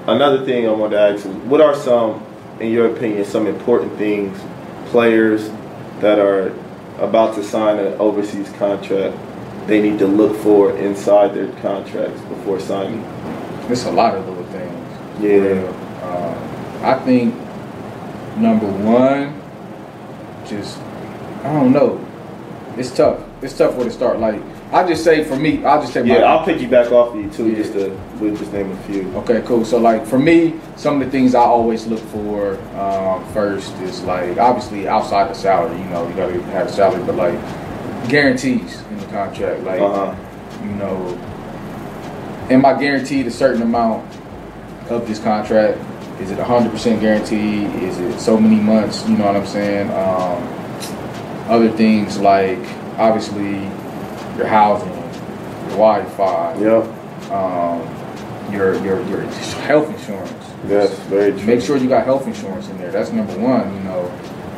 another thing I wanted to ask is, what are some, in your opinion, some important things players that are about to sign an overseas contract they need to look for inside their contracts before signing? There's a lot of little things. Yeah. I think number one, just, I don't know. It's tough. It's tough where to start. Like, I just say for me, I'll just take my. I'll pick you back off of you too. Yeah. We'll just name a few. Okay, cool. So like for me, some of the things I always look for first is like obviously outside the salary. You know, you gotta have a salary, but like guarantees in the contract. Like you know, am I guaranteed a certain amount of this contract? Is it 100% guaranteed? Is it so many months? You know what I'm saying? Other things like obviously your housing, your Wi-Fi, your health insurance. That's very true. Make sure you got health insurance in there. That's number one. You know,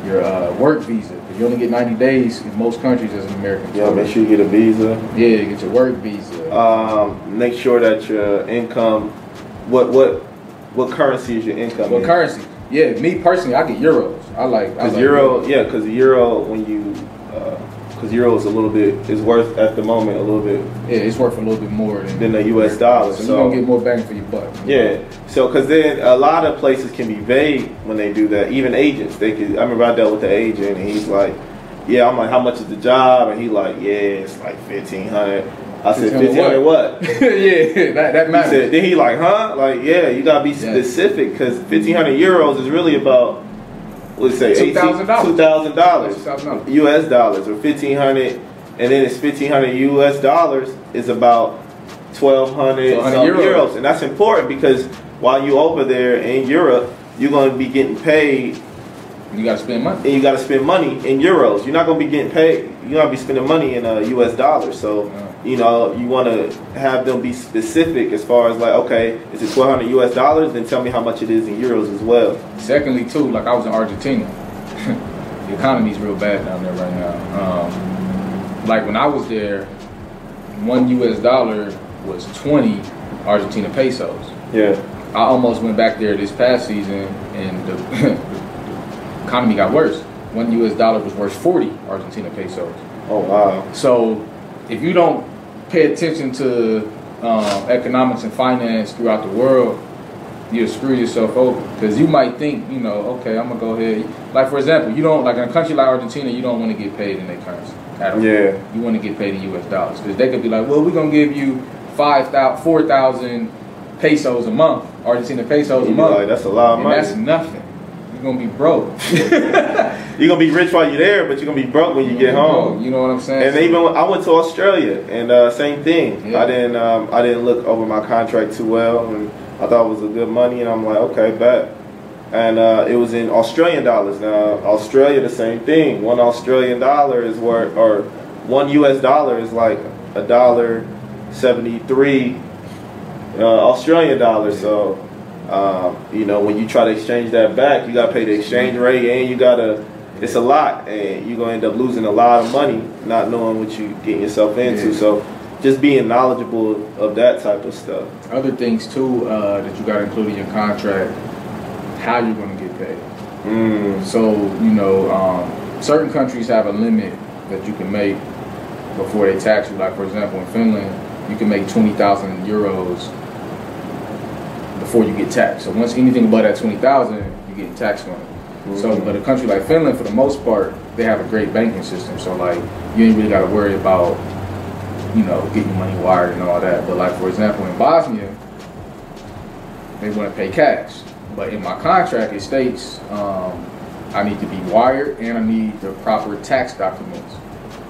your work visa. You only get 90 days in most countries as an American. Yeah, make sure you get a visa. Yeah, get your work visa. Make sure that your income. What currency is your income? What currency? Yeah, me personally, I get euros. Because euro when you. Because euro is a little bit, is worth at the moment a little bit. Yeah, it's worth a little bit more than the U.S. dollar. So you're gonna get more bang for your buck. Yeah. So because then a lot of places can be vague when they do that. Even agents, they could. I remember I dealt with the agent, and he's like, "Yeah." I'm like, "How much is the job?" And he like, "Yeah, it's like 1,500." I said, 1,500 what? Yeah, that matters. He said, then he like, "Huh?" Like, yeah, you gotta be specific because 1,500 euros is really about. Let's say $2,000 U.S. dollars, or 1,500, and then it's 1,500 U.S. dollars is about 1,200 euros, and that's important because while you over there in Europe, you're going to be getting paid. You got to spend money, and you got to spend money in euros. You're not going to be getting paid. You're going to be spending money in U.S. dollars. So you know you want to have them be specific as far as like, okay, is it 1,200 U.S. dollars? Then tell me how much it is in euros as well. Secondly, too, like I was in Argentina. The economy's real bad down there right now. Like when I was there, $1 U.S. was 20 Argentina pesos. Yeah. I almost went back there this past season, and the economy got worse. $1 U.S. was worth 40 Argentina pesos. Oh wow! So if you don't pay attention to economics and finance throughout the world, you'll screw yourself over. Because you might think, you know, okay, I'm gonna go ahead. Like for example, you don't, like in a country like Argentina, you don't want to get paid in their currency at all. Yeah. You want to get paid in U.S. dollars because they could be like, well, we're gonna give you 4,000 pesos a month, Argentina pesos a month. Like, that's a lot of money. That's nothing. You're gonna be broke. You're gonna be rich while you're there, but you're gonna be broke when you get home. You know what I'm saying? And even I went to Australia, and same thing. Yeah. I didn't look over my contract too well, and I thought it was a good money, and I'm like, okay, bet. And it was in Australian dollars. Now Australia, the same thing. $1 Australian is worth, or $1 U.S. is like $1.73 Australian dollars. So. You know, when you try to exchange that back, you got to pay the exchange rate, and you got to, it's a lot, and you're going to end up losing a lot of money not knowing what you're getting yourself into. Yeah. So just being knowledgeable of that type of stuff. Other things, too, that you got to include in your contract, how you're going to get paid. So, you know, certain countries have a limit that you can make before they tax you. Like, for example, in Finland, you can make 20,000 euros before you get taxed. So once anything above that 20,000, you're getting taxed on it. So, but a country like Finland, for the most part, they have a great banking system. So like, you ain't really got to worry about, you know, getting money wired and all that. But like, for example, in Bosnia, they want to pay cash. But in my contract, it states I need to be wired and I need the proper tax documents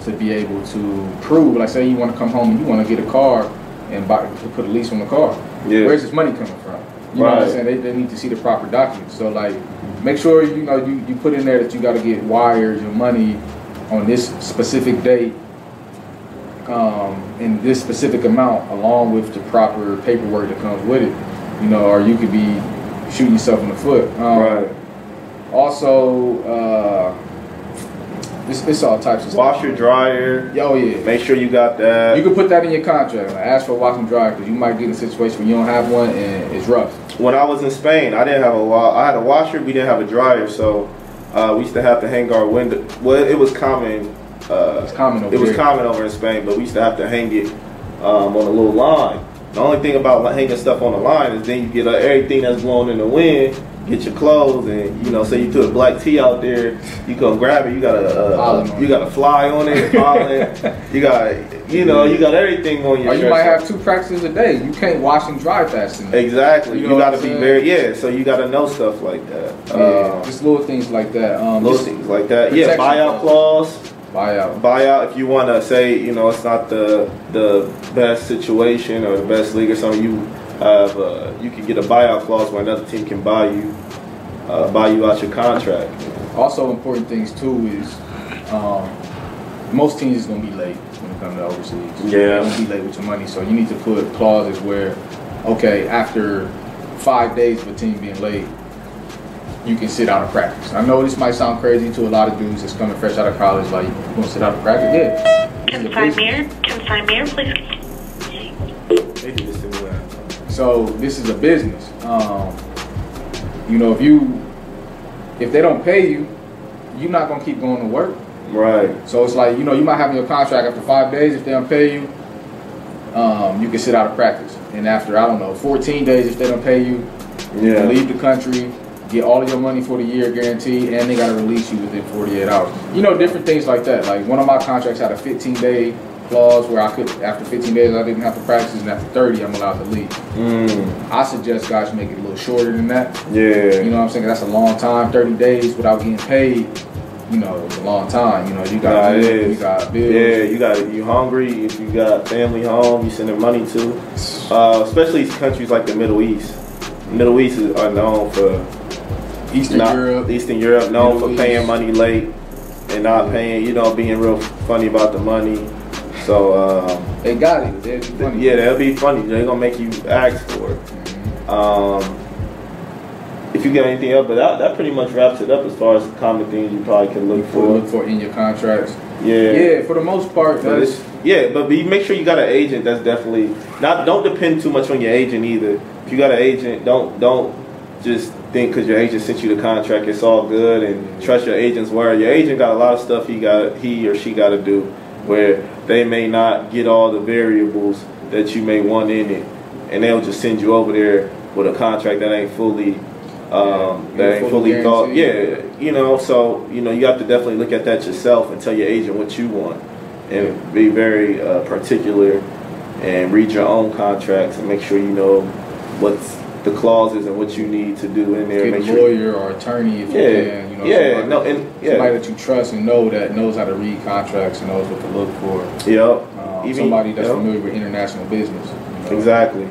to be able to prove. Like, say you want to come home and you want to get a car and put a lease on the car. Yeah. Where's this money coming from? You know what I'm saying? They need to see the proper documents. So like, make sure you know you put in there that you got to get wired your money on this specific date, in this specific amount, along with the proper paperwork that comes with it. You know, or you could be shooting yourself in the foot. Also, It's all types of stuff. Washer, dryer. Oh yeah. Make sure you got that. You can put that in your contract. Like, ask for a washer and dryer because you might get in a situation where you don't have one and it's rough. When I was in Spain, I didn't have I had a washer. We didn't have a dryer, so we used to have to hang our window. Well, it was common. It's common over It was here. common over in Spain, but we used to have to hang it on a little line. The only thing about hanging stuff on the line is then you get everything that's blowing in the wind. Get your clothes, and say you threw a black tee out there, you go grab it. You got a fly on it, pollen. You got you got everything on your. Or you might have 2 practices a day. You can't wash and dry fast enough. Exactly. You got to be very So you got to know stuff like that. Just little things like that. Little things like that. Yeah, buyout clause. Buyout. If you want to say it's not the best situation or the best league or something, you can get a buyout clause where another team can buy you out your contract. Also, important things too is most teams is gonna be late when it comes to overseas. Yeah, they're gonna be late with your money, so you need to put clauses where, okay, after 5 days of a team being late, you can sit out of practice. I know this might sound crazy to a lot of dudes that's coming fresh out of college, like, you gonna sit out of practice? Yeah. Consign mirror, please. So this is a business. If they don't pay you, you're not gonna keep going to work. Right. So it's like, you might have your contract after 5 days. If they don't pay you, you can sit out of practice. And after, I don't know, 14 days, if they don't pay you, you can leave the country, get all of your money for the year guaranteed, and they gotta release you within 48 hours. Different things like that. Like one of my contracts had a 15-day clause where I could, after 15 days, I didn't have to practice, and after 30, I'm allowed to leave. I suggest guys make it a little shorter than that. Yeah. You know what I'm saying? That's a long time. 30 days without getting paid, it's a long time. You got bills, you got bills. Yeah, you hungry. If you got family home, you sending money to. Especially countries like the Middle East. Middle East are known for Eastern Europe, known for paying money late and not paying. Being real funny about the money. So they got it. They'll be funny. Yeah, they'll be funny. They're gonna make you ask for it. If you got anything else, but that pretty much wraps it up as far as common things you probably can look for in your contracts. Yeah, for the most part. But you make sure you got an agent that's definitely not. Don't depend too much on your agent either. If you got an agent, don't just think because your agent sent you the contract it's all good and trust your agent's word. Your agent got a lot of stuff he or she got to do where they may not get all the variables that you may want in it, and they'll just send you over there with a contract that ain't fully thought. Yeah, so you have to definitely look at that yourself and tell your agent what you want, and be very particular, and read your own contracts and make sure you know what's the clauses and what you need to do in there. Get a lawyer or attorney if you can. Somebody that you trust and knows how to read contracts and knows what to look for. Yep. Somebody that's familiar with international business. Exactly.